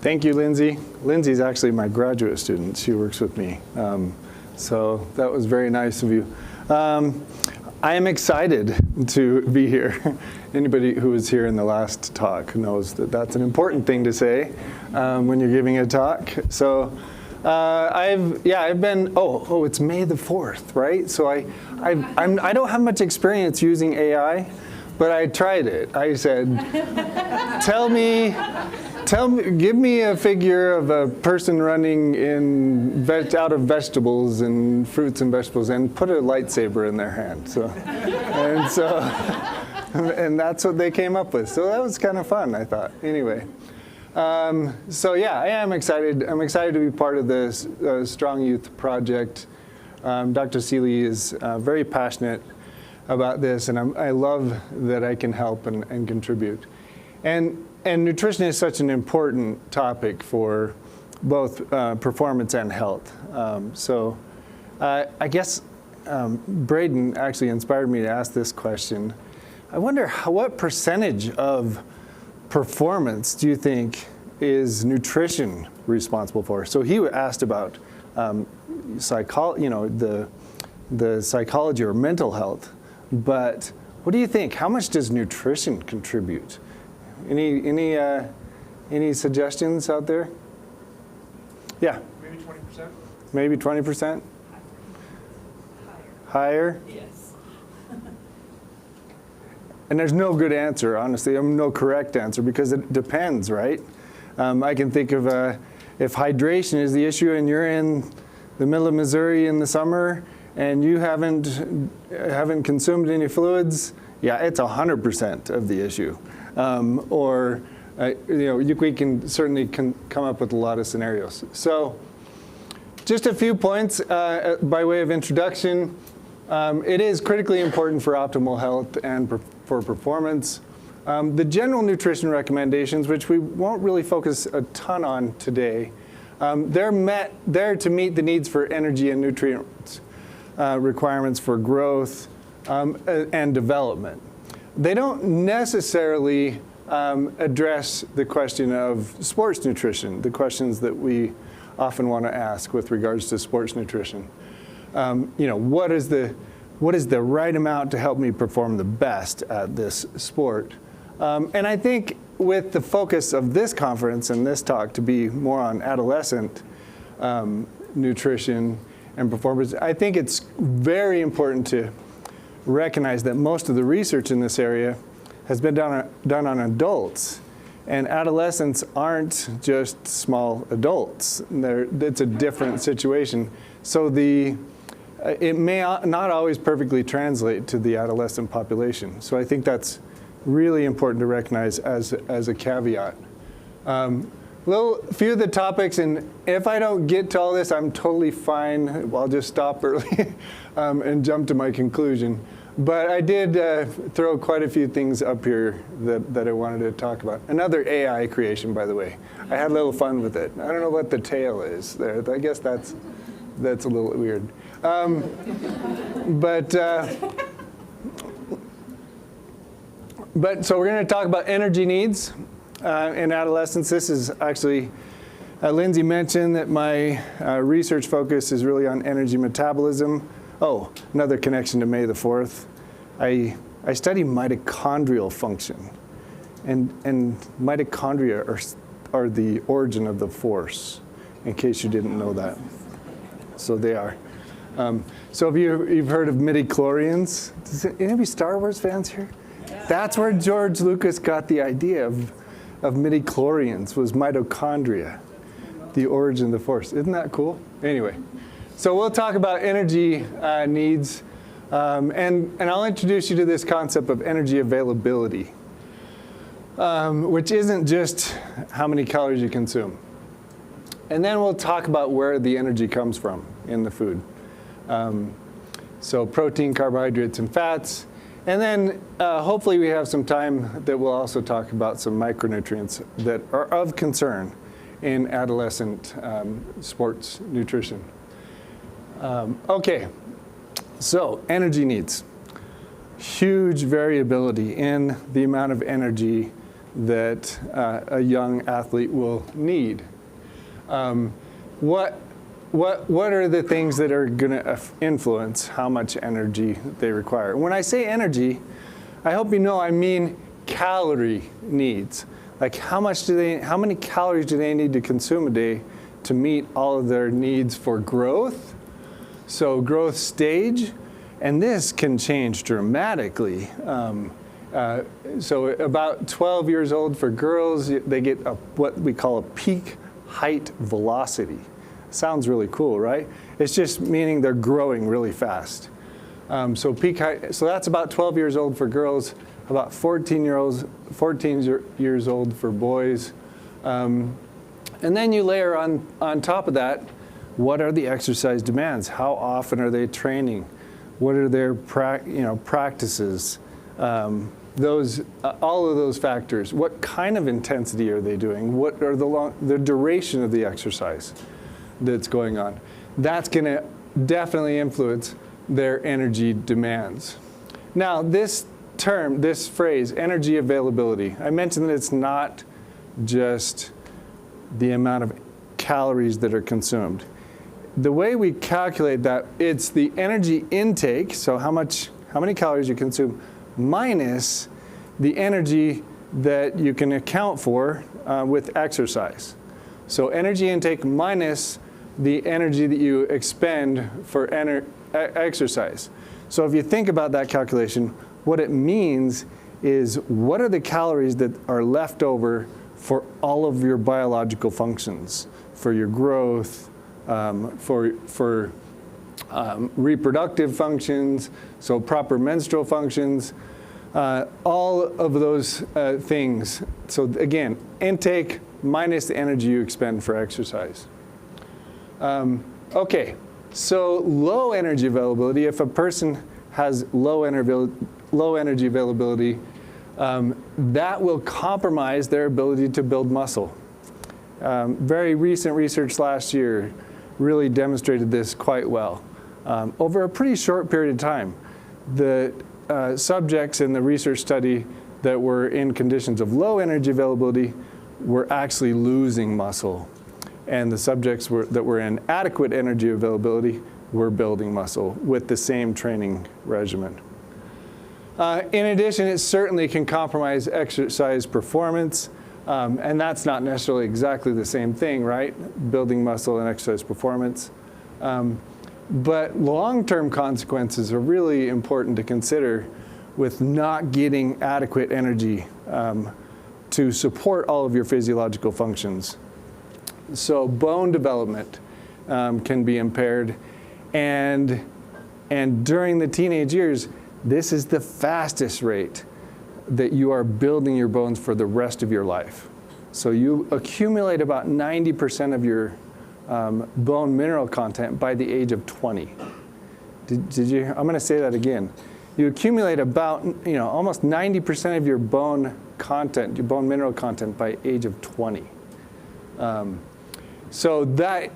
Thank you, Lindsay. Lindsay's actually my graduate student. She works with me. So that was very nice of you. I am excited to be here. Anybody who was here in the last talk knows that that's an important thing to say when you're giving a talk. So I've been, it's May the 4th, right? So I don't have much experience using AI, but I tried it. I said, give me a figure of a person running out of vegetables and fruits and vegetables, and put a lightsaber in their hand. And that's what they came up with. So that was kind of fun, I thought. Anyway, I am excited. I'm excited to be part of this Strong Youth project. Dr. Seeley is very passionate about this, and I love that I can help and contribute. And nutrition is such an important topic for both performance and health. I guess Braden actually inspired me to ask this question. I wonder what percentage of performance do you think is nutrition responsible for? So he asked about the psychology or mental health, but what do you think? How much does nutrition contribute? Any suggestions out there? Yeah. Maybe 20%. Maybe 20%. Higher? Yes. And there's no good answer, honestly. No correct answer, because it depends, right? I can think of if hydration is the issue and you're in the middle of Missouri in the summer and you haven't consumed any fluids, yeah, it's 100% of the issue. We can certainly come up with a lot of scenarios. So just a few points by way of introduction. It is critically important for optimal health and for performance. The general nutrition recommendations, which we won't really focus a ton on today, they're to meet the needs for energy and nutrient requirements for growth and development. They don't necessarily address the question of sports nutrition, the questions that we often want to ask with regards to sports nutrition. What is the right amount to help me perform the best at this sport? And I think with the focus of this conference and this talk to be more on adolescent nutrition and performance, I think it's very important to recognize that most of the research in this area has been done on adults. And adolescents aren't just small adults. It's a different situation. So it may not always perfectly translate to the adolescent population. So I think that's really important to recognize as a caveat. Few of the topics, and if I don't get to all this, I'm totally fine. I'll just stop early and jump to my conclusion. But I did throw quite a few things up here that I wanted to talk about. Another AI creation, by the way. I had a little fun with it. I don't know what the tail is there. I guess that's a little weird. So we're going to talk about energy needs in adolescence. This is actually, Lindsay mentioned that my research focus is really on energy metabolism. Oh, another connection to May the 4th. I study mitochondrial function. And mitochondria are the origin of the force, in case you didn't know that. So they are. So if you've heard of midichlorians, any Star Wars fans here? Yeah. That's where George Lucas got the idea of midichlorians, was mitochondria, the origin of the force. Isn't that cool? Anyway. So we'll talk about energy needs, and I'll introduce you to this concept of energy availability, which isn't just how many calories you consume. And then we'll talk about where the energy comes from in the food. So protein, carbohydrates, and fats. And then hopefully we have some time that we'll also talk about some micronutrients that are of concern in adolescent sports nutrition. Okay, so energy needs. Huge variability in the amount of energy that a young athlete will need. What are the things that are going to influence how much energy they require? When I say energy, I hope you know I mean calorie needs. Like how many calories do they need to consume a day to meet all of their needs for growth? So growth stage, and this can change dramatically. So about 12 years old for girls, they get what we call a peak height velocity. Sounds really cool, right? It's just meaning they're growing really fast. So peak height, so that's about 12 years old for girls, about 14 years old for boys. And then you layer on top of that, what are the exercise demands? How often are they training? What are their practices? All of those factors. What kind of intensity are they doing? What are the duration of the exercise that's going on? That's going to definitely influence their energy demands. Now, this phrase, energy availability, I mentioned that it's not just the amount of calories that are consumed. The way we calculate that, it's the energy intake, so how many calories you consume, minus the energy that you can account for with exercise. So energy intake minus the energy that you expend for exercise. So if you think about that calculation, what it means is what are the calories that are left over for all of your biological functions, for your growth, for reproductive functions, so proper menstrual functions, all of those things. So again, intake minus the energy you expend for exercise. Okay, so low energy availability, if a person has low energy availability, that will compromise their ability to build muscle. Very recent research last year really demonstrated this quite well. Over a pretty short period of time, the subjects in the research study that were in conditions of low energy availability were actually losing muscle. And the subjects that were in adequate energy availability were building muscle with the same training regimen. In addition, it certainly can compromise exercise performance. And that's not necessarily exactly the same thing, right? Building muscle and exercise performance. But long-term consequences are really important to consider with not getting adequate energy to support all of your physiological functions. So bone development can be impaired. And during the teenage years, this is the fastest rate that you are building your bones for the rest of your life. So you accumulate about 90% of your bone mineral content by the age of 20. Did you? I'm going to say that again. You accumulate about almost 90% of your bone content, your bone mineral content, by age of 20. So that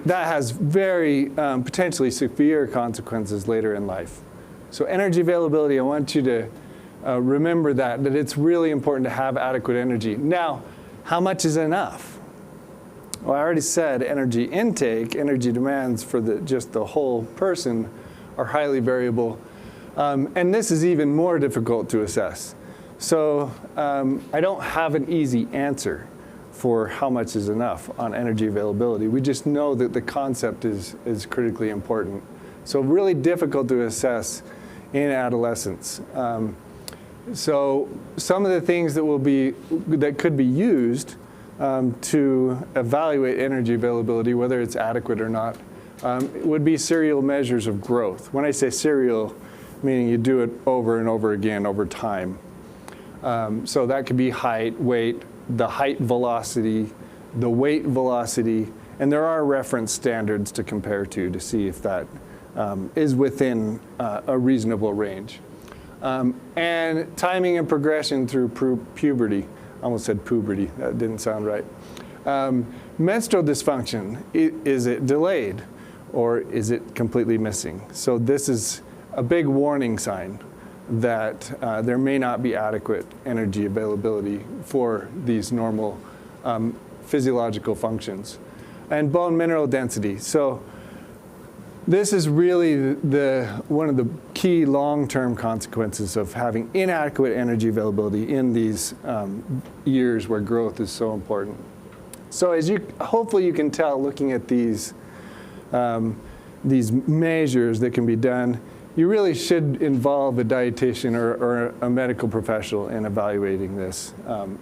has very potentially severe consequences later in life. So energy availability, I want you to remember that it's really important to have adequate energy. Now, how much is enough? Well, I already said energy intake, energy demands for just the whole person are highly variable. And this is even more difficult to assess. So I don't have an easy answer for how much is enough on energy availability. We just know that the concept is critically important. So really difficult to assess in adolescence. So some of the things that could be used to evaluate energy availability, whether it's adequate or not, would be serial measures of growth. When I say serial, meaning you do it over and over again over time. So that could be height, weight, the height velocity, the weight velocity, and there are reference standards to compare to see if that is within a reasonable range. And timing and progression through puberty. I almost said puberty, that didn't sound right. Menstrual dysfunction, is it delayed or is it completely missing? So this is a big warning sign that there may not be adequate energy availability for these normal physiological functions. And bone mineral density. So this is really one of the key long-term consequences of having inadequate energy availability in these years where growth is so important. So as hopefully you can tell looking at these measures that can be done, you really should involve a dietitian or a medical professional in evaluating this.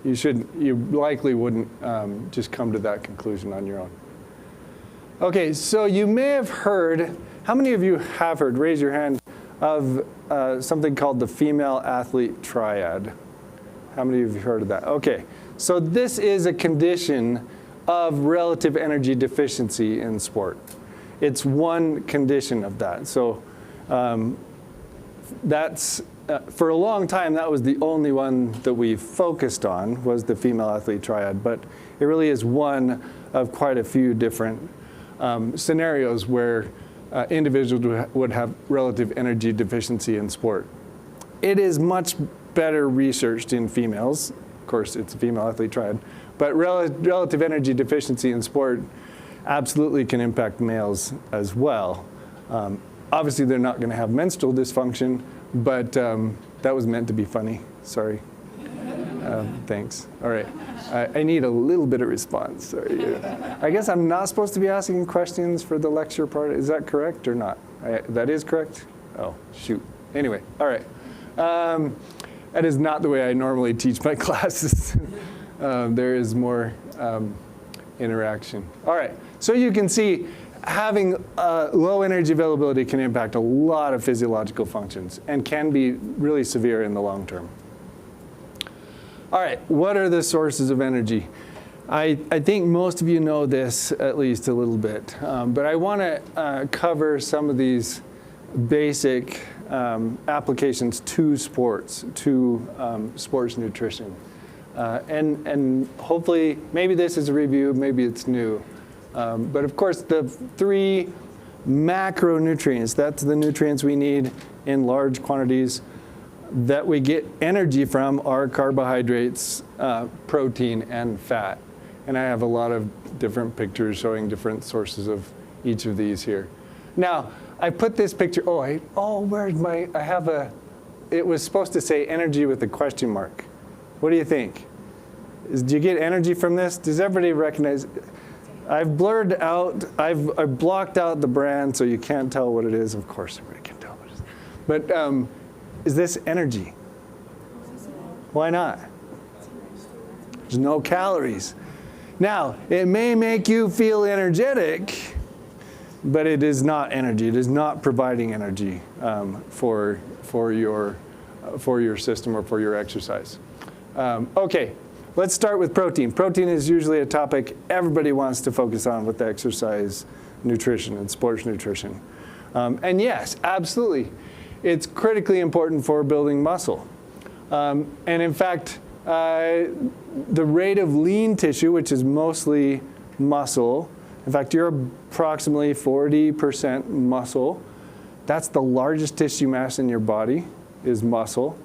You likely wouldn't just come to that conclusion on your own. Okay, so you may have heard, how many of you have heard, raise your hand, of something called the female athlete triad? How many of you have heard of that? Okay, so this is a condition of relative energy deficiency in sport. It's one condition of that. So that's, for a long time, that was the only one that we focused on, was the female athlete triad. But it really is one of quite a few different scenarios where individuals would have relative energy deficiency in sport. It is much better researched in females. Of course, it's a female athlete triad. But relative energy deficiency in sport absolutely can impact males as well. Obviously, they're not going to have menstrual dysfunction, but that was meant to be funny. Sorry. Thanks. All right. I need a little bit of response. Sorry. I guess I'm not supposed to be asking questions for the lecture part. Is that correct or not? That is correct? Oh, shoot. Anyway, all right. That is not the way I normally teach my classes. There is more interaction. All right. So you can see having low energy availability can impact a lot of physiological functions and can be really severe in the long term. All right, what are the sources of energy? I think most of you know this at least a little bit, but I want to cover some of these basic applications to sports, to sports nutrition. And hopefully, maybe this is a review, maybe it's new. But of course, the 3 macronutrients, that's the nutrients we need in large quantities that we get energy from, are carbohydrates, protein, and fat. And I have a lot of different pictures showing different sources of each of these here. Now, I put this picture, where's my, it was supposed to say energy with a question mark. What do you think? Do you get energy from this? Does everybody recognize? I've blurred out, I've blocked out the brand so you can't tell what it is. Of course, everybody can tell what it is. But is this energy? Why not? There's no calories. Now, it may make you feel energetic, but it is not energy. It is not providing energy for your system or for your exercise. Okay, let's start with protein. Protein is usually a topic everybody wants to focus on with exercise nutrition and sports nutrition. And yes, absolutely, it's critically important for building muscle. And in fact, the rate of lean tissue, which is mostly muscle, in fact, you're approximately 40% muscle. That's the largest tissue mass in your body, is muscle.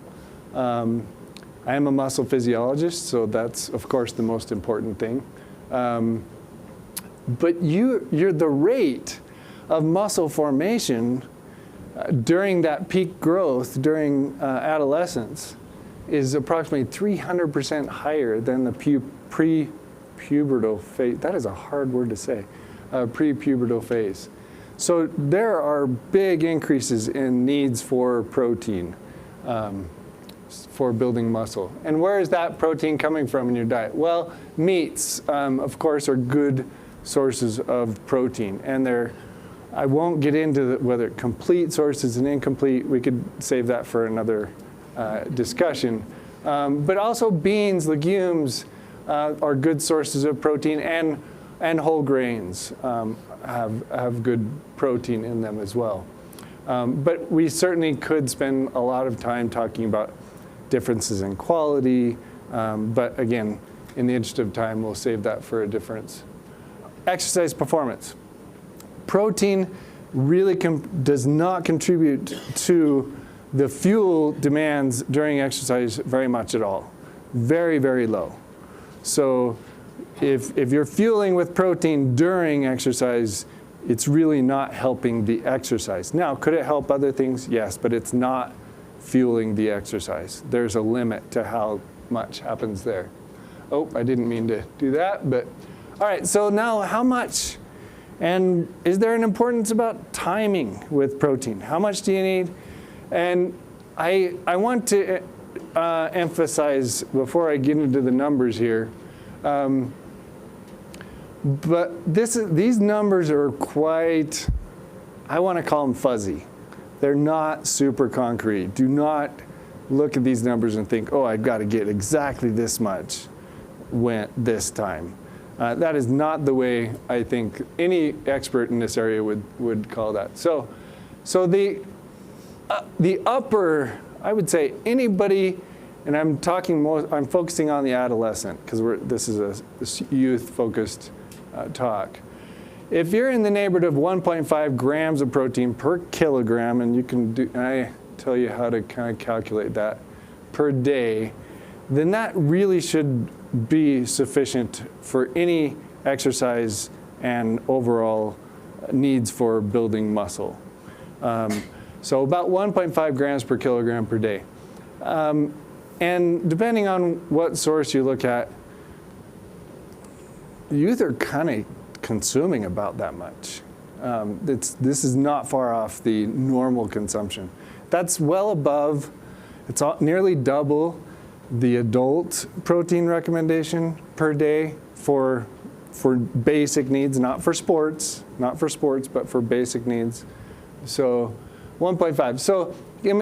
I am a muscle physiologist, so that's, of course, the most important thing. But the rate of muscle formation during that peak growth, during adolescence, is approximately 300% higher than the pre-pubertal phase. That is a hard word to say, pre-pubertal phase. So there are big increases in needs for protein for building muscle. And where is that protein coming from in your diet? Well, meats, of course, are good sources of protein. And I won't get into whether complete sources and incomplete. We could save that for another discussion. But also beans, legumes are good sources of protein, and whole grains have good protein in them as well. But we certainly could spend a lot of time talking about differences in quality. But again, in the interest of time, we'll save that for a difference. Exercise performance. Protein really does not contribute to the fuel demands during exercise very much at all. Very, very low. So if you're fueling with protein during exercise, it's really not helping the exercise. Now, could it help other things? Yes, but it's not fueling the exercise. There's a limit to how much happens there. Oh, I didn't mean to do that, but all right, so now how much? And is there an importance about timing with protein? How much do you need? And I want to emphasize, before I get into the numbers here, but these numbers are quite, I want to call them fuzzy. They're not super concrete. Do not look at these numbers and think, oh, I've got to get exactly this much this time. That is not the way I think any expert in this area would call that. So the upper, I would say anybody, and I'm focusing on the adolescent because this is a youth-focused talk. If you're in the neighborhood of 1.5 grams of protein per kilogram, and I tell you how to kind of calculate that per day, then that really should be sufficient for any exercise and overall needs for building muscle. So about 1.5 grams per kilogram per day. And depending on what source you look at, youth are kind of consuming about that much. This is not far off the normal consumption. That's well above, it's nearly double the adult protein recommendation per day for basic needs, not for sports, but for basic needs. So 1.5. So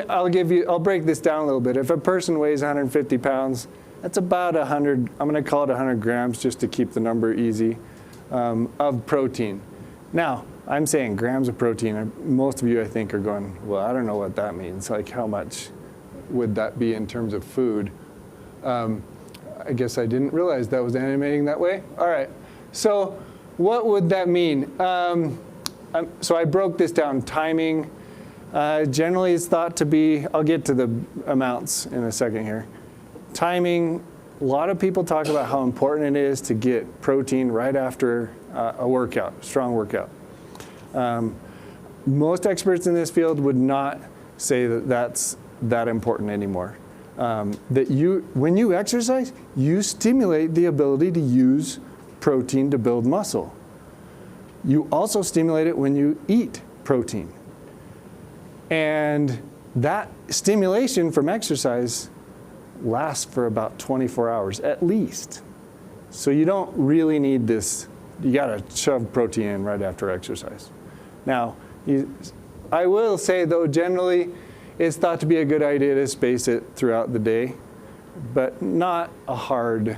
I'll break this down a little bit. If a person weighs 150 pounds, that's about 100, I'm going to call it 100 grams just to keep the number easy, of protein. Now, I'm saying grams of protein. Most of you, I think, are going, well, I don't know what that means. Like, how much would that be in terms of food? I guess I didn't realize that was animating that way. All right. So what would that mean? So I broke this down. Timing. Generally, it's thought to be, I'll get to the amounts in a second here. Timing, a lot of people talk about how important it is to get protein right after a workout, strong workout. Most experts in this field would not say that that's that important anymore. When you exercise, you stimulate the ability to use protein to build muscle. You also stimulate it when you eat protein. And that stimulation from exercise lasts for about 24 hours at least. So you don't really need this. You got to shove protein in right after exercise. Now, I will say, though, generally, it's thought to be a good idea to space it throughout the day, but not a hard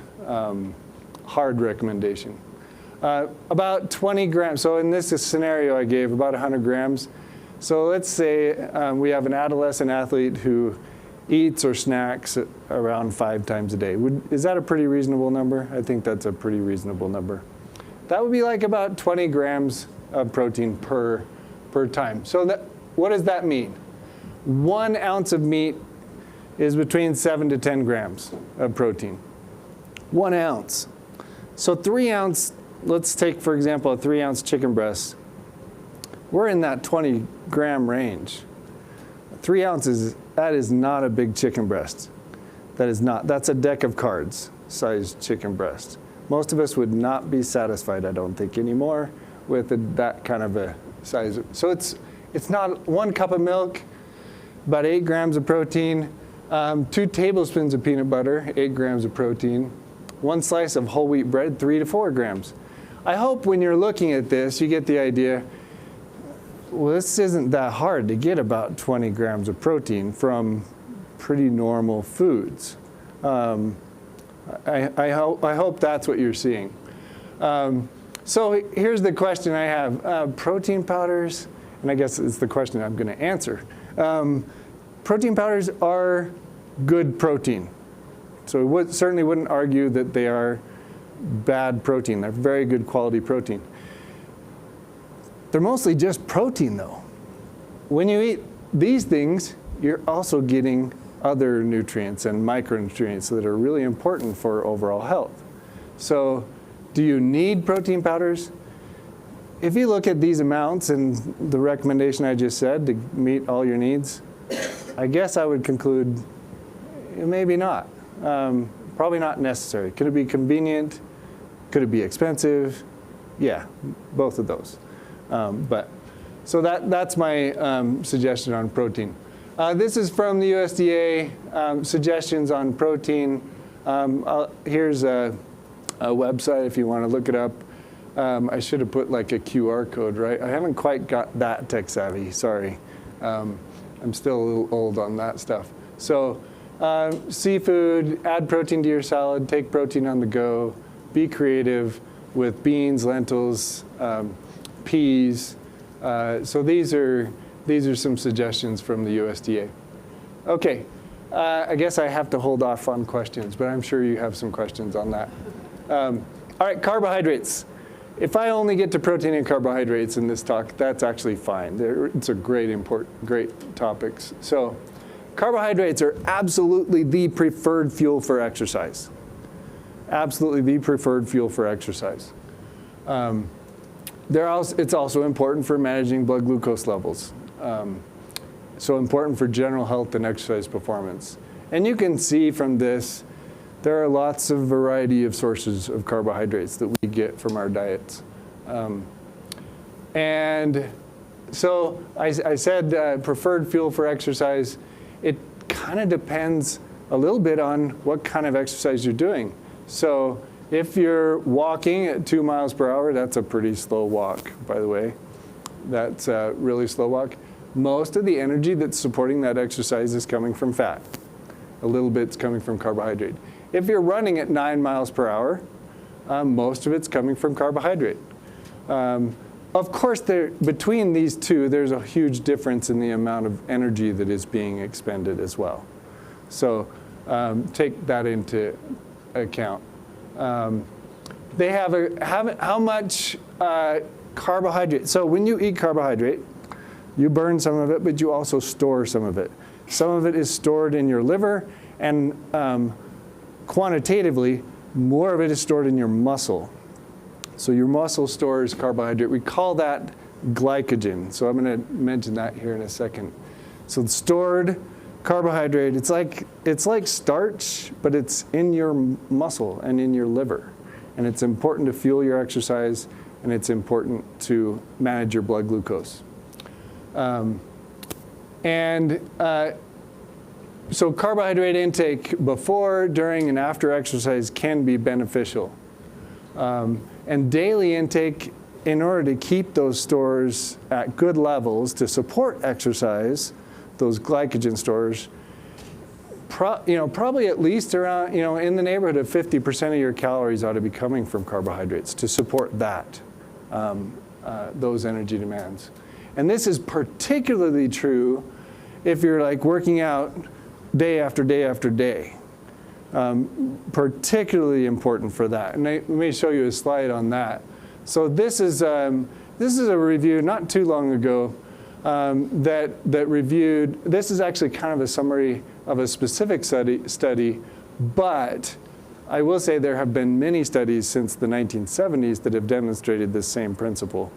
recommendation. About 20 grams. So in this scenario I gave, about 100 grams. So let's say we have an adolescent athlete who eats or snacks around 5 times a day. Is that a pretty reasonable number? I think that's a pretty reasonable number. That would be like about 20 grams of protein per time. So what does that mean? 1 ounce of meat is between 7 to 10 grams of protein. 1 ounce. So 3 ounce, let's take, for example, a 3 ounce chicken breast. We're in that 20 gram range. 3 ounces, that is not a big chicken breast. That is not. That's a deck of cards sized chicken breast. Most of us would not be satisfied, I don't think, anymore with that kind of a size. So it's not 1 cup of milk, about 8 grams of protein, 2 tablespoons of peanut butter, 8 grams of protein, 1 slice of whole wheat bread, 3 to 4 grams. I hope when you're looking at this, you get the idea, well, this isn't that hard to get about 20 grams of protein from pretty normal foods. I hope that's what you're seeing. So here's the question I have. Protein powders, and I guess it's the question I'm going to answer. Protein powders are good protein. So we certainly wouldn't argue that they are bad protein. They're very good quality protein. They're mostly just protein, though. When you eat these things, you're also getting other nutrients and micronutrients that are really important for overall health. So do you need protein powders? If you look at these amounts and the recommendation I just said to meet all your needs, I guess I would conclude maybe not. Probably not necessary. Could it be convenient? Could it be expensive? Yeah, both of those. So that's my suggestion on protein. This is from the USDA, suggestions on protein. Here's a website if you want to look it up. I should have put like a QR code, right? I haven't quite got that tech savvy, sorry. I'm still a little old on that stuff. So seafood, add protein to your salad, take protein on the go, be creative with beans, lentils, peas. So these are some suggestions from the USDA. Okay, I guess I have to hold off on questions, but I'm sure you have some questions on that. All right, carbohydrates. If I only get to protein and carbohydrates in this talk, that's actually fine. It's a great topics. So carbohydrates are absolutely the preferred fuel for exercise. Absolutely the preferred fuel for exercise. It's also important for managing blood glucose levels. So important for general health and exercise performance. And you can see from this, there are lots of variety of sources of carbohydrates that we get from our diets. And so I said preferred fuel for exercise. It kind of depends a little bit on what kind of exercise you're doing. So if you're walking at 2 miles per hour, that's a pretty slow walk, by the way. That's a really slow walk. Most of the energy that's supporting that exercise is coming from fat. A little bit's coming from carbohydrate. If you're running at 9 miles per hour, most of it's coming from carbohydrate. Of course, between these two, there's a huge difference in the amount of energy that is being expended as well. So take that into account. They have how much carbohydrate. So when you eat carbohydrate, you burn some of it, but you also store some of it. Some of it is stored in your liver, and quantitatively, more of it is stored in your muscle. So your muscle stores carbohydrate. We call that glycogen. So I'm going to mention that here in a second. So stored carbohydrate, it's like starch, but it's in your muscle and in your liver. And it's important to fuel your exercise, and it's important to manage your blood glucose. So carbohydrate intake before, during, and after exercise can be beneficial. And daily intake, in order to keep those stores at good levels to support exercise, those glycogen stores, probably at least around, in the neighborhood of 50% of your calories ought to be coming from carbohydrates to support that, those energy demands. And this is particularly true if you're like working out day after day after day. Particularly important for that. And let me show you a slide on that. So this is a review not too long ago that reviewed. This is actually kind of a summary of a specific study, but I will say there have been many studies since the 1970s that have demonstrated this same principle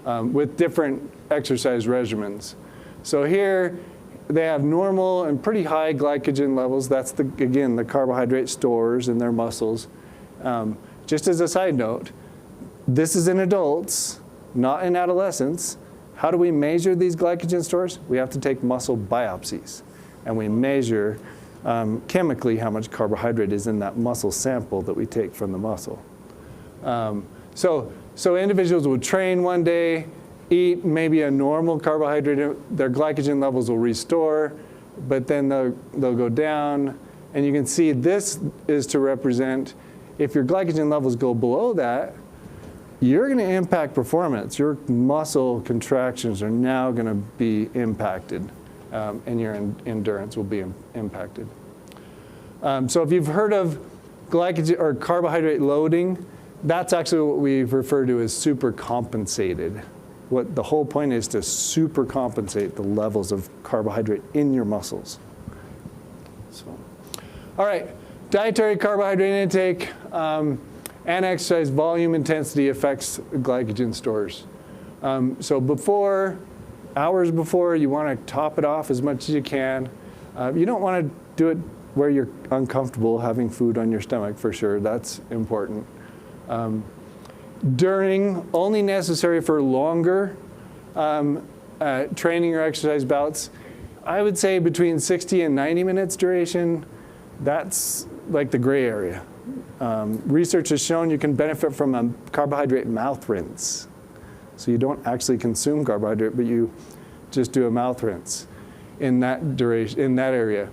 with different exercise regimens. So here they have normal and pretty high glycogen levels. That's, again, the carbohydrate stores in their muscles. Just as a side note, this is in adults, not in adolescents. How do we measure these glycogen stores? We have to take muscle biopsies. And we measure chemically how much carbohydrate is in that muscle sample that we take from the muscle. So individuals will train one day, eat maybe a normal carbohydrate, their glycogen levels will restore, but then they'll go down. And you can see this is to represent, if your glycogen levels go below that, you're going to impact performance. Your muscle contractions are now going to be impacted, and your endurance will be impacted. So if you've heard of glycogen or carbohydrate loading, that's actually what we refer to as supercompensated what the whole point is, to super compensate the levels of carbohydrate in your muscles. So, all right, dietary carbohydrate intake and exercise volume intensity affects glycogen stores. So hours before, you want to top it off as much as you can. You don't want to do it where you're uncomfortable having food on your stomach, for sure. That's important. During, only necessary for longer training or exercise bouts. I would say between 60 and 90 minutes duration, that's like the gray area. Research has shown you can benefit from a carbohydrate mouth rinse. So you don't actually consume carbohydrate, but you just do a mouth rinse in that duration, in that area.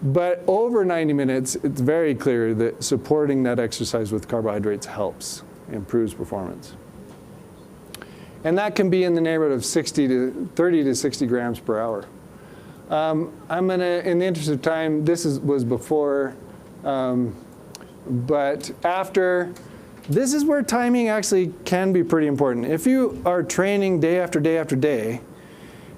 But over 90 minutes, it's very clear that supporting that exercise with carbohydrates helps, improves performance. And that can be in the neighborhood of 30 to 60 grams per hour. I'm going to, in the interest of time, was before, but after, this is where timing actually can be pretty important. If you are training day after day after day,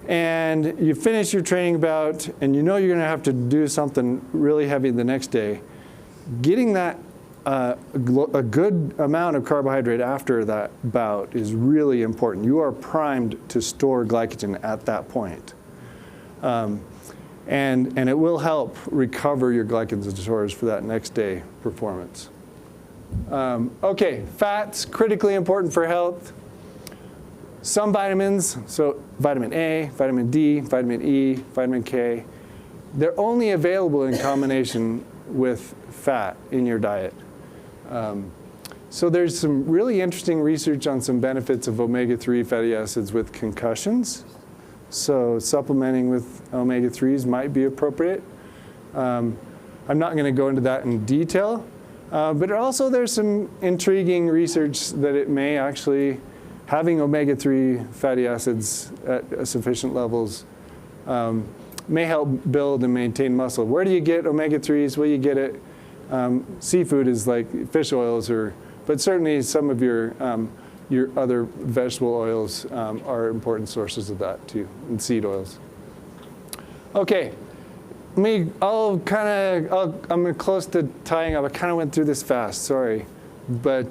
and you finish your training bout, and you know you're going to have to do something really heavy the next day, getting that a good amount of carbohydrate after that bout is really important. You are primed to store glycogen at that point. And it will help recover your glycogen stores for that next day performance. Okay, fats, critically important for health. Some vitamins, so vitamin A, vitamin D, vitamin E, vitamin K, they're only available in combination with fat in your diet. So there's some really interesting research on some benefits of omega-3 fatty acids with concussions. So supplementing with omega-3s might be appropriate. I'm not going to go into that in detail, but also there's some intriguing research that it may actually, having omega-3 fatty acids at sufficient levels may help build and maintain muscle. Where do you get omega-3s? Well, you get it. Seafood is like fish oils, but certainly some of your other vegetable oils are important sources of that too, and seed oils. Okay, I'm close to tying up. I kind of went through this fast, sorry. But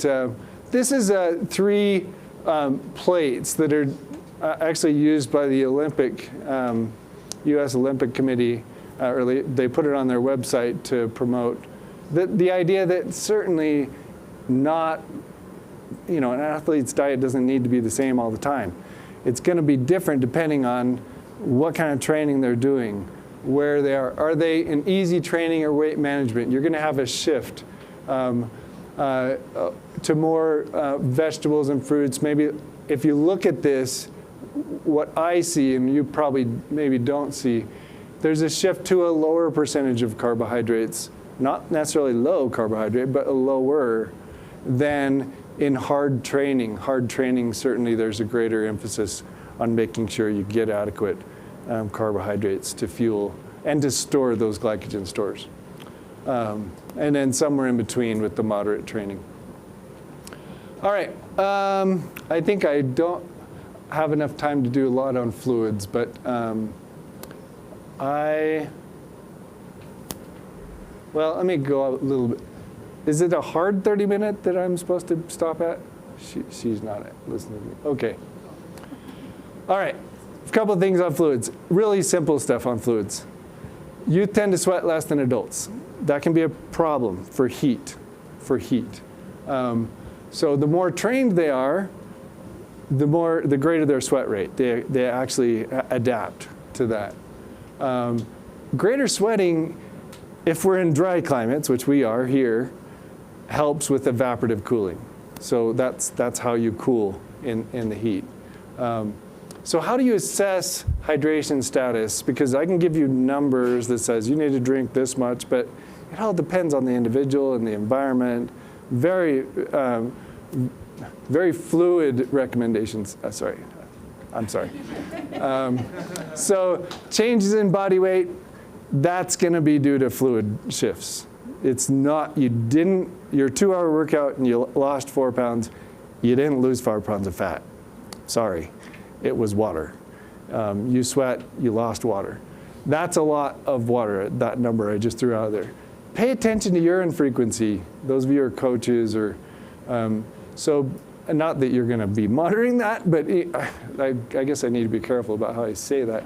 this is 3 plates that are actually used by the Olympic, U.S. Olympic Committee. They put it on their website to promote the idea that certainly not, an athlete's diet doesn't need to be the same all the time. It's going to be different depending on what kind of training they're doing, where they are. Are they in easy training or weight management? You're going to have a shift to more vegetables and fruits. Maybe if you look at this, what I see, and you probably maybe don't see, there's a shift to a lower percentage of carbohydrates, not necessarily low carbohydrate, but a lower than in hard training. Hard training, certainly there's a greater emphasis on making sure you get adequate carbohydrates to fuel and to store those glycogen stores. And then somewhere in between with the moderate training. All right, I think I don't have enough time to do a lot on fluids, but well, let me go a little bit. Is it a hard 30-minute that I'm supposed to stop at? She's not listening to me. Okay. All right, a couple of things on fluids. Really simple stuff on fluids. Youth tend to sweat less than adults. That can be a problem for heat. So the more trained they are, the greater their sweat rate. They actually adapt to that. Greater sweating, if we're in dry climates, which we are here, helps with evaporative cooling. So that's how you cool in the heat. So how do you assess hydration status? Because I can give you numbers that says you need to drink this much, but it all depends on the individual and the environment. Very fluid recommendations. I'm sorry. So changes in body weight, that's going to be due to fluid shifts. It's not, your 2-hour workout and you lost 4 pounds, you didn't lose 5 pounds of fat. Sorry. it was water. You sweat, you lost water. That's a lot of water, that number I just threw out there. Pay attention to urine frequency. Those of you who are coaches, or so not that you're going to be monitoring that, but I guess I need to be careful about how I say that.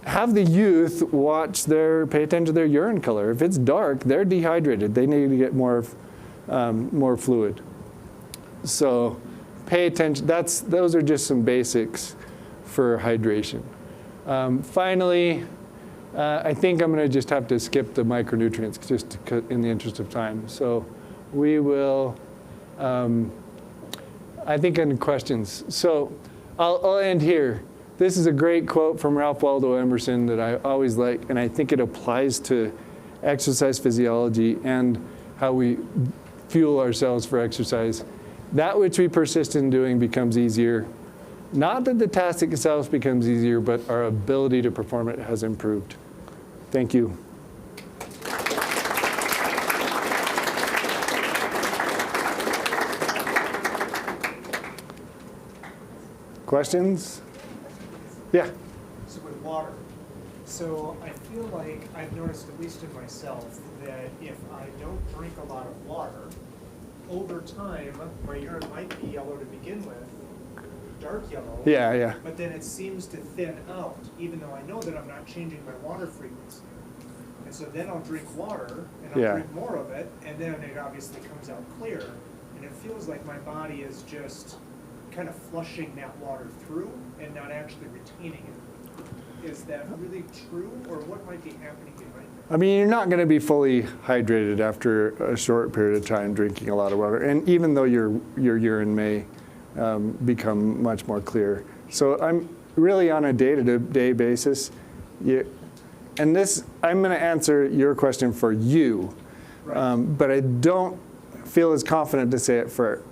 Have the youth pay attention to their urine color. If it's dark, they're dehydrated. They need to get more fluid. So pay attention. Those are just some basics for hydration. Finally, I think I'm going to just have to skip the micronutrients just in the interest of time. So we will, I think, in questions. So I'll end here. This is a great quote from Ralph Waldo Emerson that I always like, and I think it applies to exercise physiology and how we fuel ourselves for exercise. That which we persist in doing becomes easier. Not that the task itself becomes easier, but our ability to perform it has improved. Thank you. Questions? Yeah. So with water, so I feel like I've noticed, at least in myself, that if I don't drink a lot of water, over time, my urine might be yellow to begin with, dark yellow. Yeah, yeah. But then it seems to thin out, even though I know that I'm not changing my water frequency. And so then I'll drink water, and I'll drink more of it, and then it obviously comes out clear, and it feels like my body is just kind of flushing that water through and not actually retaining it. Is that really true, or what might be happening behind that? I mean, you're not going to be fully hydrated after a short period of time drinking a lot of water, and even though your urine may become much more clear. So I'm really on a day-to-day basis, and this, I'm going to answer your question for you, right. But I don't feel as confident to say it for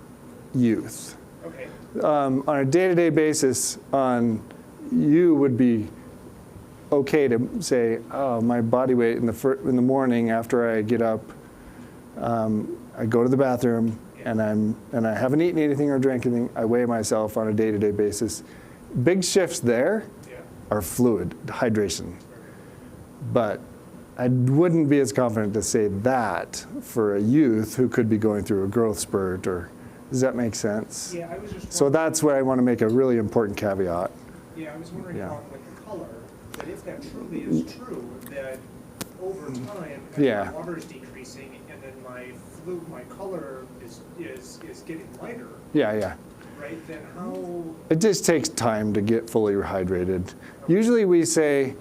youth. Okay. On a day-to-day basis, you would be okay to say, oh, my body weight in the morning after I get up, I go to the bathroom, and I haven't eaten anything or drank anything. I weigh myself on a day-to-day basis. Big shifts there are fluid, hydration. But I wouldn't be as confident to say that for a youth who could be going through a growth spurt, or does that make sense? Yeah, I was just so that's where I want to make a really important caveat. Yeah, I was wondering about like the color, that if that truly is true, that over time, as my water is decreasing, and then my color is getting lighter. Yeah, yeah. Right, then how? It just takes time to get fully hydrated. Okay. Usually we say,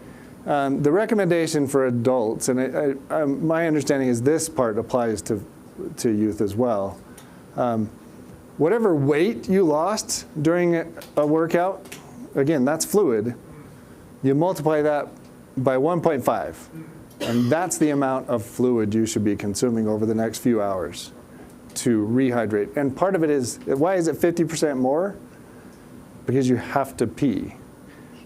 the recommendation for adults, and my understanding is this part applies to youth as well. Whatever weight you lost during a workout, again, that's fluid. You multiply that by 1.5, and that's the amount of fluid you should be consuming over the next few hours to rehydrate. And part of it is, why is it 50% more? Because you have to pee.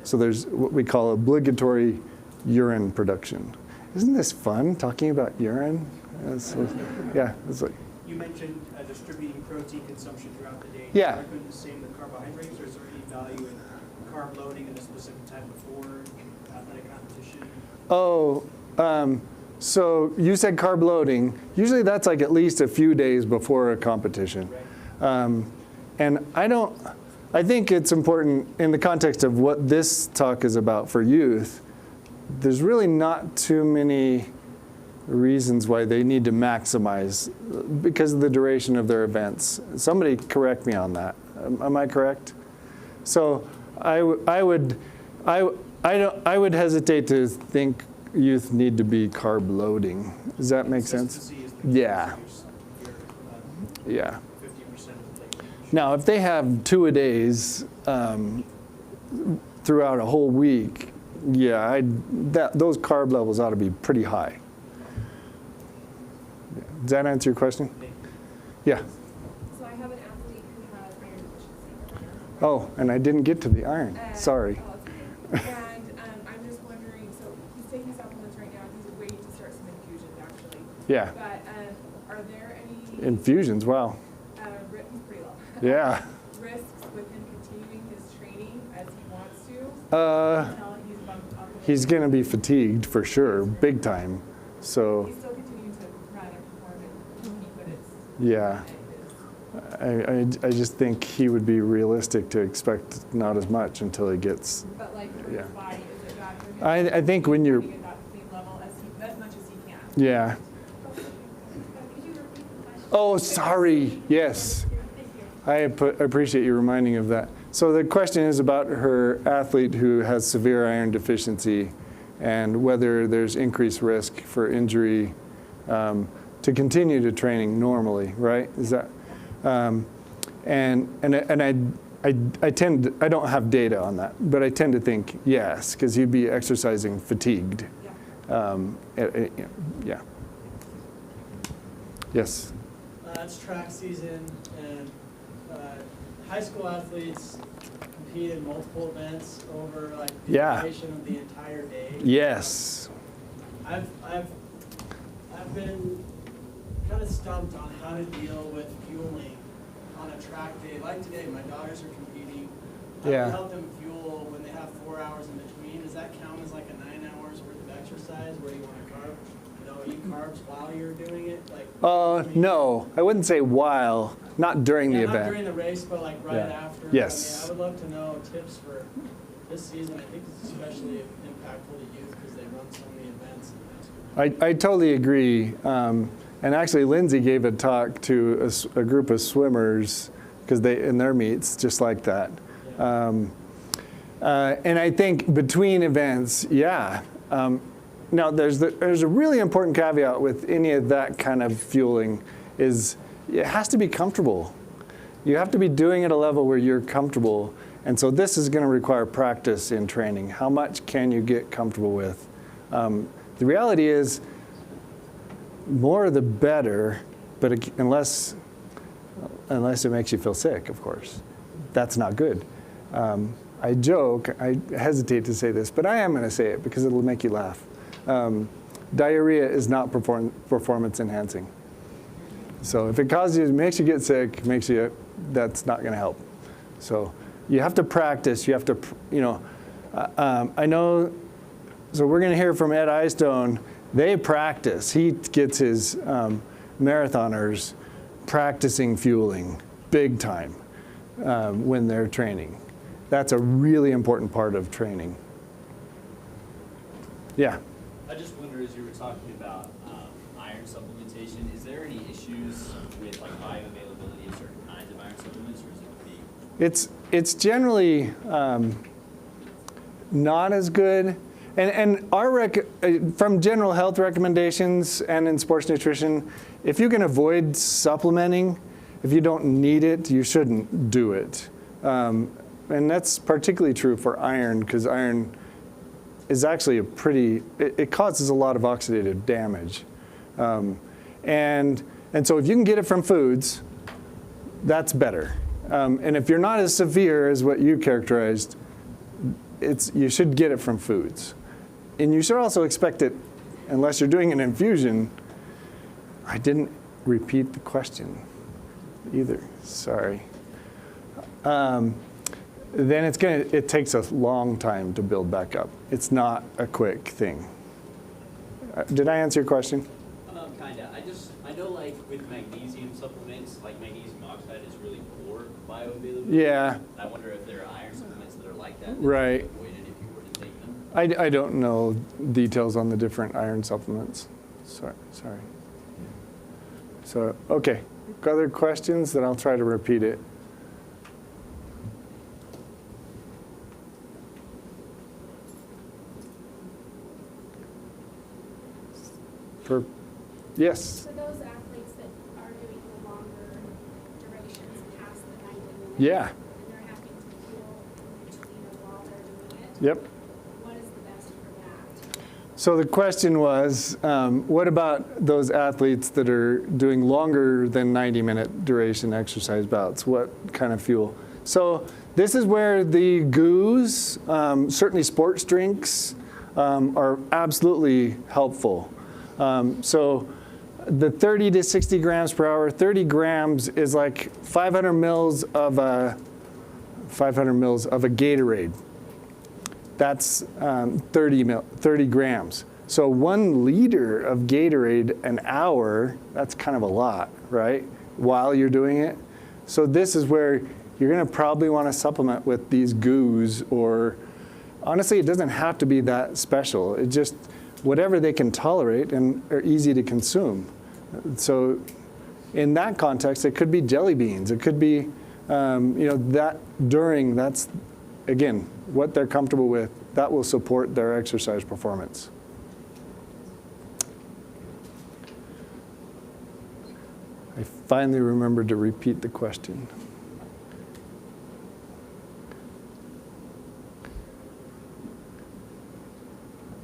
So there's what we call obligatory urine production. Isn't this fun, talking about urine? Yeah. It's like, you mentioned distributing protein consumption throughout the day. Yeah. Are you doing the same with carbohydrates, or is there any value in carb loading at a specific time before athletic competition? Oh, so you said carb loading. Usually that's like at least a few days before a competition. Right. And I think it's important in the context of what this talk is about for youth. There's really not too many reasons why they need to maximize because of the duration of their events. Somebody correct me on that. Am I correct? So I would hesitate to think youth need to be carb loading. Does that make sense? Yeah. Yeah. Now, if they have 2-a-days throughout a whole week, yeah, those carb levels ought to be pretty high. Does that answer your question? Yeah. So I have an athlete who has iron deficiency. Oh, and I didn't get to the iron. Sorry. Oh, okay. And I'm just wondering, so he's taking supplements right now. He's waiting to start some infusions, actually. Yeah. But are there any infusions? Wow. He's pretty low. Yeah. Risks with him continuing his He's going to be fatigued for sure, big time. So He's still continuing to run and perform and compete, but it's. yeah, I just think he would be realistic to expect not as much until he gets. But like for Yeah. his body, is it bad for him? I think when you're, At that same level as much as he can. yeah. Could you repeat the question? Oh, sorry. Yes. I appreciate you reminding of that. So the question is about her athlete who has severe iron deficiency and whether there's increased risk for injury to continue to training normally, right? Is that, and I don't have data on that, but I tend to think yes, because you'd be exercising fatigued. Yeah. Yes. It's track season, and high school athletes compete in multiple events over like the Yeah. duration of the entire day. Yes. I've been kind of stumped on how to deal with fueling on a track day. Like today, my daughters are competing. I Yeah. help them fuel when they have 4 hours in between. Does that count as like a 9 hours worth of exercise where you want to eat carbs while you're doing it? Like, No, I wouldn't say while, not during the not event. during the race, but like right Yeah. after. Yes. I would love to know tips for this season. I think it's especially impactful to youth because they run so many events. I totally agree. And actually, Lindsay gave a talk to a group of swimmers because in their meets, just like that. And I think between events, yeah. Now, there's a really important caveat with any of that kind of fueling is it has to be comfortable. You have to be doing it at a level where you're comfortable. And so this is going to require practice in training. How much can you get comfortable with? The reality is more the better, but unless it makes you feel sick, of course. That's not good. I joke, I hesitate to say this, but I am going to say it because it'll make you laugh. Diarrhea is not performance enhancing. So if it makes you get sick, that's not going to help. So you have to practice. You have to, I know. So we're going to hear from Ed Eyestone. They practice. He gets his marathoners practicing fueling big time when they're training. That's a really important part of training. Yeah. I just wonder, as you were talking about iron supplementation, is there any issues with like bioavailability of certain kinds of iron supplements, or is it pretty? It's generally not as good. And our from general health recommendations and in sports nutrition, if you can avoid supplementing, if you don't need it, you shouldn't do it. And that's particularly true for iron, because iron is actually it causes a lot of oxidative damage. And so if you can get it from foods, that's better. And if you're not as severe as what you characterized, you should get it from foods. And you should also expect it, unless you're doing an infusion. I didn't repeat the question either, sorry. Then it takes a long time to build back up. It's not a quick thing. Did I answer your question? Kinda. I know like with magnesium supplements, like magnesium oxide is really poor bioavailability. Yeah. I wonder if there are iron supplements that are like that. Right. You avoid it if you were to take them. I don't know details on the different iron supplements. Sorry. So, okay. Other questions? Then I'll try to repeat it. Yes. For those athletes that are doing the longer durations past the 90 minutes, Yeah. and they're having to fuel in between or while they're doing it, Yep. what is the best for that? So the question was, what about those athletes that are doing longer than 90-minute duration exercise bouts? What kind of fuel? So this is where the goos, certainly sports drinks, are absolutely helpful. So the 30 to 60 grams per hour, 30 grams is like 500 mils of a Gatorade. that's 30 grams. So 1 liter of Gatorade an hour, that's kind of a lot, right? While you're doing it. So this is where you're going to probably want to supplement with these goos, or honestly, it doesn't have to be that special. It just whatever they can tolerate and are easy to consume. So in that context, it could be jelly beans. It could be, that's, again, what they're comfortable with. That will support their exercise performance. I finally remembered to repeat the question.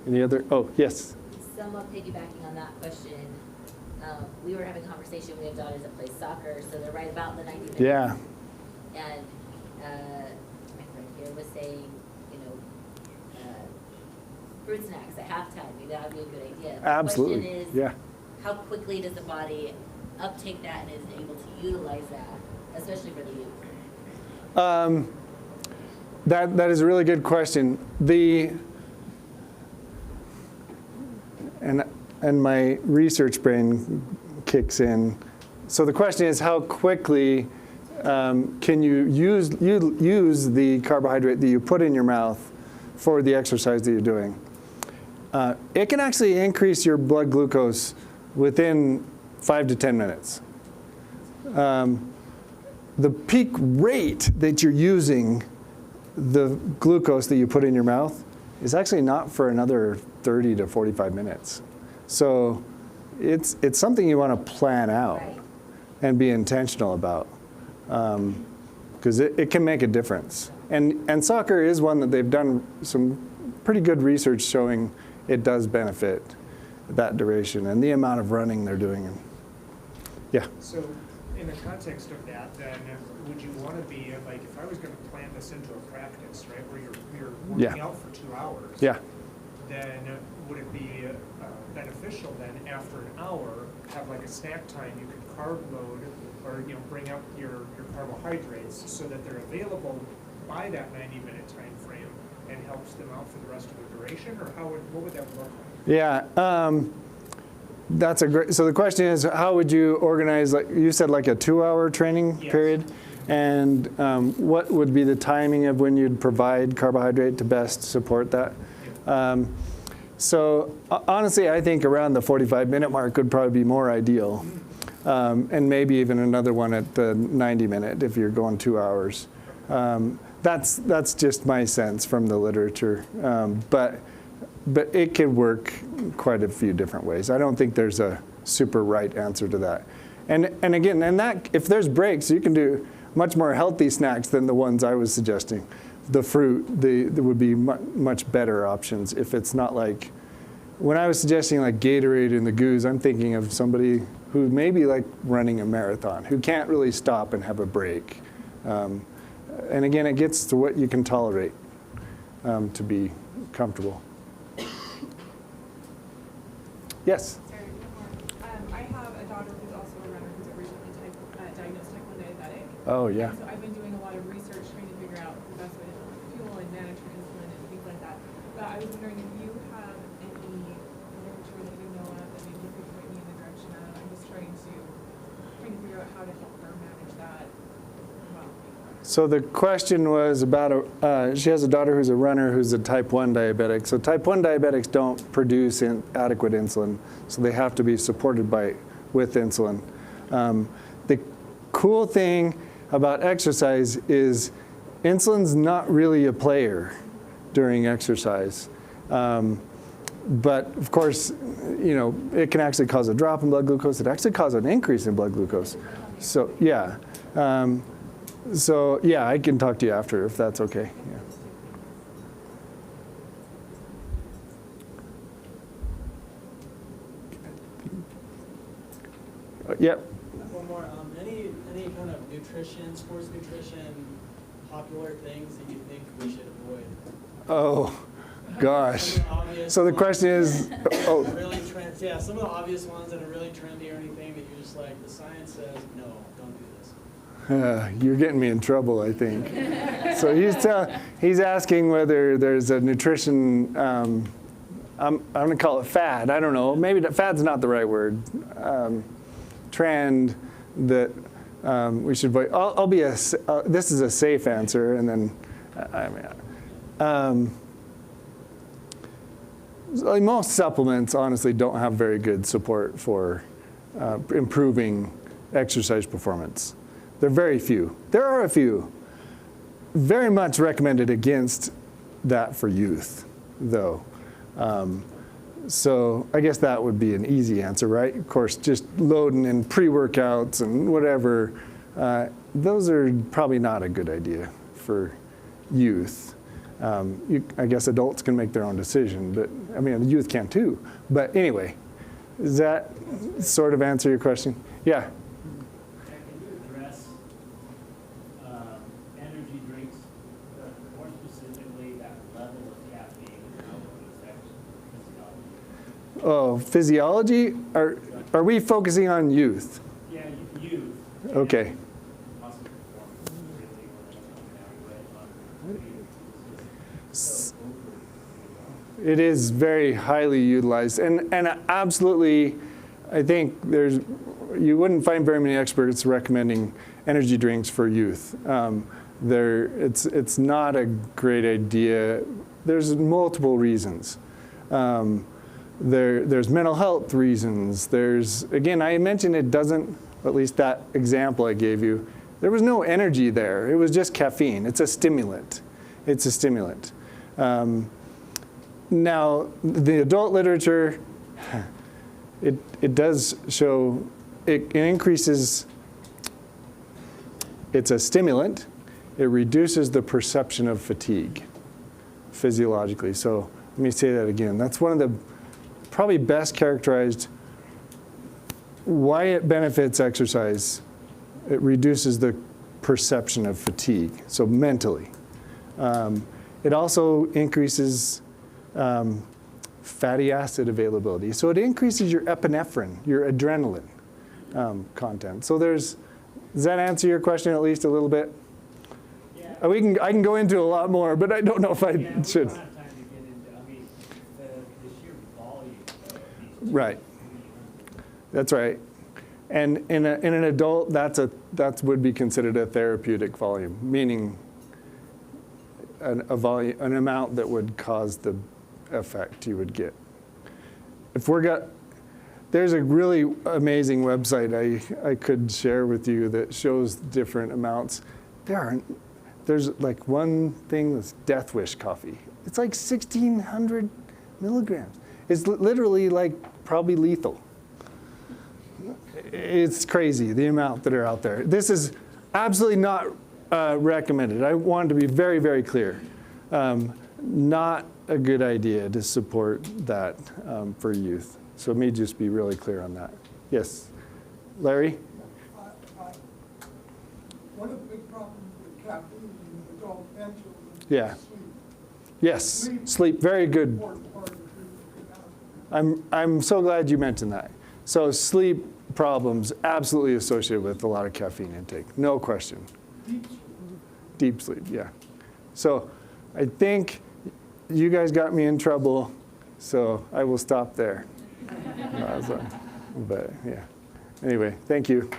Any other? Oh, yes. Somewhat piggybacking on that question, we were having a conversation. We have daughters that play soccer, so they're right about the 90 minutes. Yeah. And my friend here was saying, fruit snacks at halftime. Maybe that would be a good idea. Absolutely. The question is, yeah. how quickly does the body uptake that and is able to utilize that, especially for the youth? That is a really good question. And my research brain kicks in. So the question is, how quickly can you use the carbohydrate that you put in your mouth for the exercise that you're doing? It can actually increase your blood glucose within 5 to 10 minutes. The peak rate that you're using the glucose that you put in your mouth is actually not for another 30 to 45 minutes. So it's something you want to plan out Right. and be intentional about, because it can make a difference. And soccer is one that they've done some pretty good research showing it does benefit that duration and the amount of running they're doing. Yeah. So in the context of that, then would you want to be, like, if I was going to plan this into a practice, right, where you're working Yeah. out for 2 hours, Yeah. then would it be beneficial then after an hour, have like a snack time, you could carb load or bring up your carbohydrates so that they're available by that 90-minute time frame and helps them out for the rest of the duration, or what would that look like? Yeah. That's a great, so the question is, how would you organize, like you said, like a 2-hour training Yes. period? And what would be the timing of when you'd provide carbohydrate to best support that? So honestly, I think around the 45-minute mark would probably be more ideal. And maybe even another one at the 90-minute if you're going 2 hours. That's just my sense from the literature. But it could work quite a few different ways. I don't think there's a super right answer to that. And again, that if there's breaks, you can do much more healthy snacks than the ones I was suggesting. The fruit, there would be much better options if it's not like, when I was suggesting like Gatorade and the goos, I'm thinking of somebody who may be like running a marathon, who can't really stop and have a break. And again, it gets to what you can tolerate to be comfortable. Yes? Sorry, one more. I have a daughter who's also a runner who's originally diagnosed type 1 diabetic. Oh, yeah. And so I've been doing a lot of research trying to figure out the best way to fuel and manage her insulin and things like that. But I was wondering if you have any literature that you know of that maybe you could point me in the direction of. I'm just trying to figure out how to help her manage that well. So the question was about, she has a daughter who's a runner who's a type 1 diabetic. So type 1 diabetics don't produce adequate insulin, so they have to be supported with insulin. The cool thing about exercise is insulin's not really a player during exercise. But of course, it can actually cause a drop in blood glucose. It actually causes an increase in blood glucose. So yeah. So yeah, I can talk to you after if that's okay. Yeah. Yep. One more, any kind of nutrition, sports nutrition, popular things that you think we should avoid? Oh, gosh. Some of the obvious So the ones question is, oh, really some of the obvious ones that are really trendy or anything that you're just like, the science says, no, don't do this. You're getting me in trouble, I think. So he's asking whether there's a nutrition, I'm going to call it fad. I don't know. Maybe fad's not the right word. Trend that we should avoid. I'll be this is a safe answer, and then like most supplements, honestly, don't have very good support for improving exercise performance. There are very few. There are a few. Very much recommended against that for youth, though. So I guess that would be an easy answer, right? Of course, just loading in pre-workouts and whatever, those are probably not a good idea for youth. I guess adults can make their own decision, but I mean, the youth can too. But anyway, does that sort of answer your question? Yeah. Can you address energy drinks, more specifically that level of caffeine and how it affects physiology? Oh, physiology? Are we focusing on youth? Yeah, youth. Okay. Muscle performance really on It is very highly utilized, and absolutely, I think you wouldn't find very many experts recommending energy drinks for youth. It's not a great idea. There's multiple reasons. There's mental health reasons. Again, I mentioned it doesn't, at least that example I gave you, there was no energy there. It was just caffeine. It's a stimulant. It's a stimulant. Now, the adult literature, it does show it increases, it's a stimulant. It reduces the perception of fatigue physiologically. So let me say that again. That's one of the probably best characterized why it benefits exercise. It reduces the perception of fatigue, so mentally. It also increases fatty acid availability. So it increases your epinephrine, your adrenaline content. So does that answer your question at least a little bit? Yeah. I can go into a lot more, but I don't know if I should. We don't have time to get into, I mean, the sheer volume of these. Right. That's right. And in an adult, that would be considered a therapeutic volume, meaning an amount that would cause the effect you would get. There's a really amazing website I could share with you that shows different amounts. There's like one thing that's Death Wish coffee. It's like 1,600 milligrams. It's literally like probably lethal. It's crazy, the amount that are out there. This is absolutely not recommended. I want to be very, very clear. Not a good idea to support that for youth. So let me just be really clear on that. Yes, Larry? One of the big problems with caffeine in adult and children Yeah. is sleep. Yes, sleep, very good. Important part of the treatment. I'm so glad you mentioned that. So sleep problems absolutely associated with a lot of caffeine intake, no question. Deep sleep. Deep sleep, yeah. So I think you guys got me in trouble, so I will stop there. But yeah. Anyway, thank you.